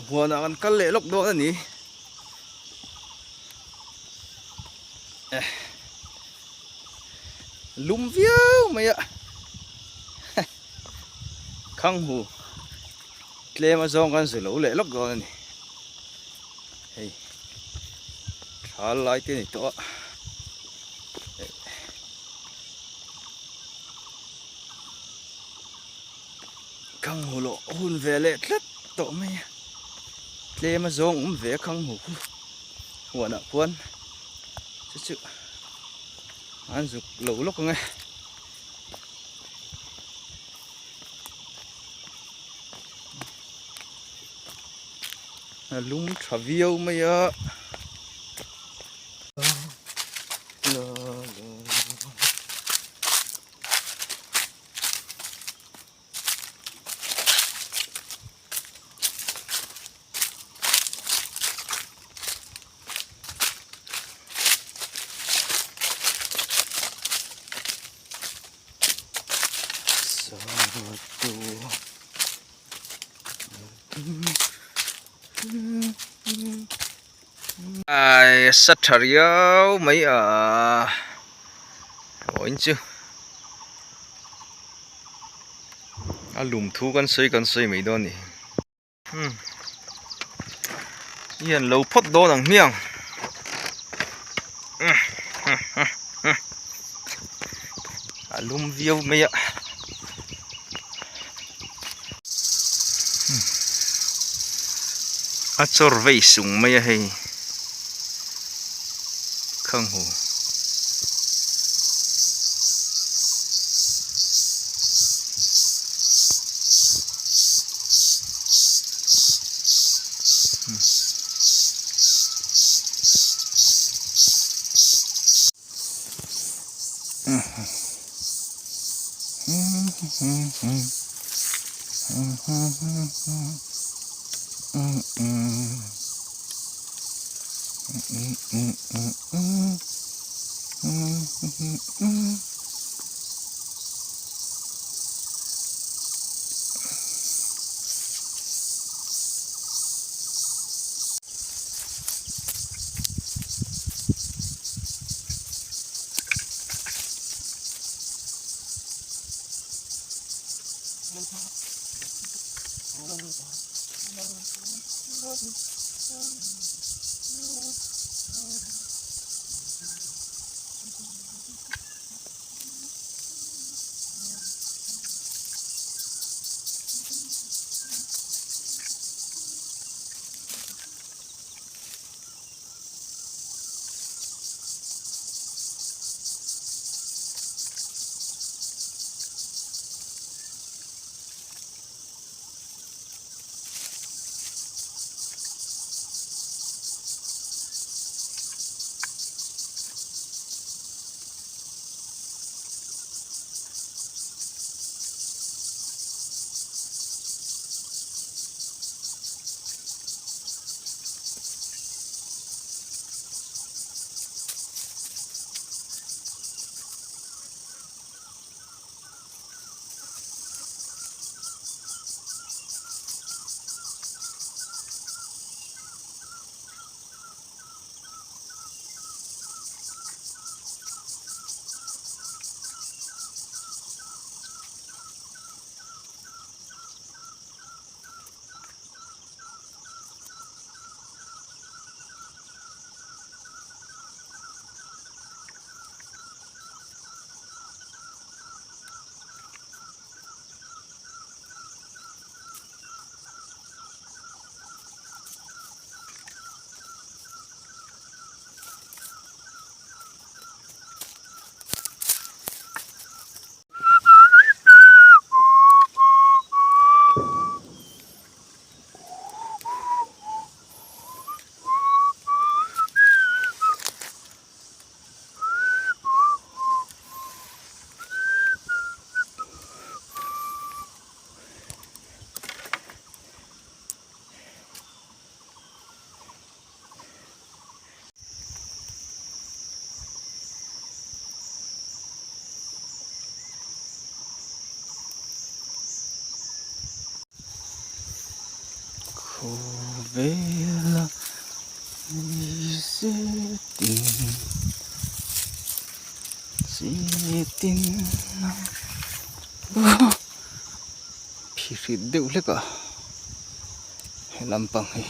Hùa nào ăn cắt lệ lốc đó là nhỉ. Lúm viêu mày ạ. Khăng hù tle mà dòng con sủi lẩu lệ lốc đó là nhỉ. Hey, thả lại cái này to. Khăng hù lộ hùn về lệ rất to mày. Tle mà dòng về khăng hù. Hùa nào quân. Chứ chứ. Ăn dục lẩu lốc ngay. Lúm thả viêu mày ạ. Ai sắt thở yếu mấy ở ổn chứ lùm thu con sấy mấy đòn này yên lâu phốt đo đằng miệng lùm viêu mấy ạ chor vây súng mấy hay không hồ về là dễ tình dễ tin phi đều leka lampang hi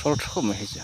short không hay chứ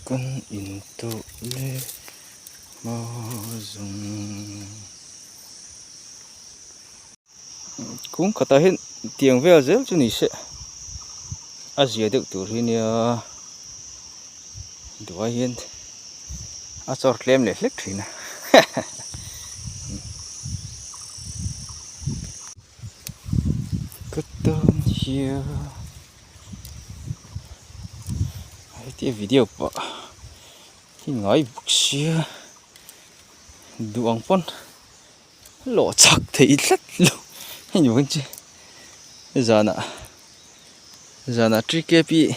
con in to le ma dùng cũng có thể hiện tiếng về rất cho nị sẽ gì được từ khi nè đuôi hiện cho klem này lết thì nè cái tên here cái video bỏ thì nói bức xưa đuông pon lộ chắc thấy rất lâu hình như chứ giờ nè tri kê pi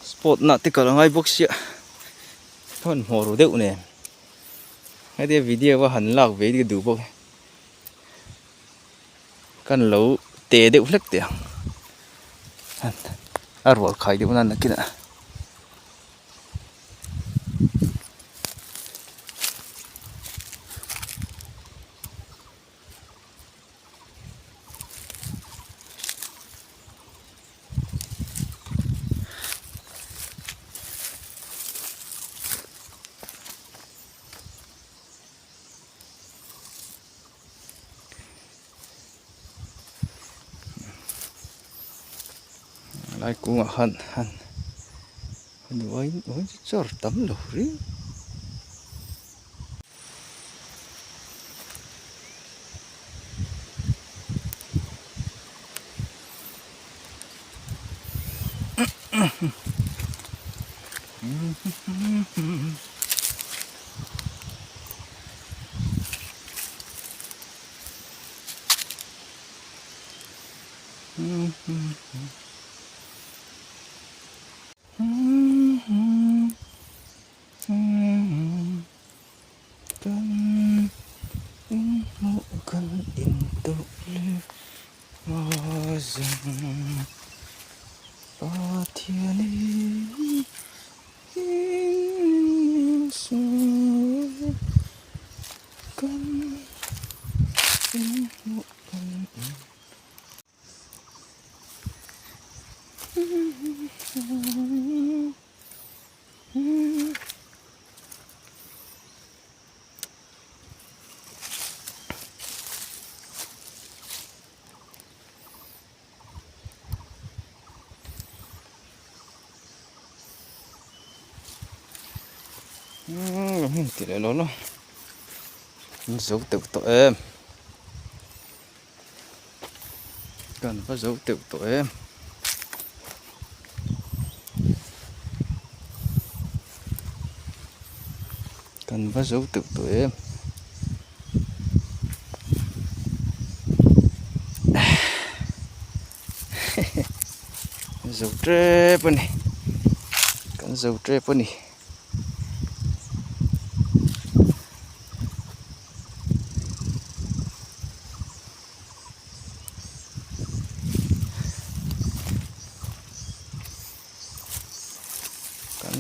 sport nè thì còn ngay bức xưa con hồ đồ đệu nè cái video và hẳn lạc với cái đủ bông con lấu tê đệu lắc tiền rồi khai đệu nè kia nè lại cũng hẳn đuôi cho tấm lửa đi con in to le ma dùng ba thiên lý in xuống con in một con thì lại nó dấu tự tội em cần có dấu tự tội em cần có dấu tự tội em dấu tre bên này cần dấu tre bên này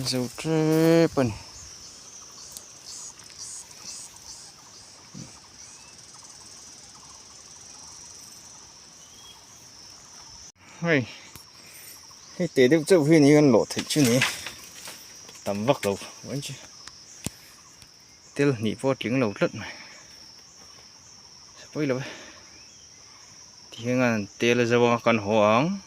dầu tre bẩn hay cái tế được châu phi này gần lộ thịt chứ nhỉ tầm vắt đầu vẫn chứ tế là nị vô tiếng lẩu lứt này bây giờ thì ngàn tế là giờ con hoang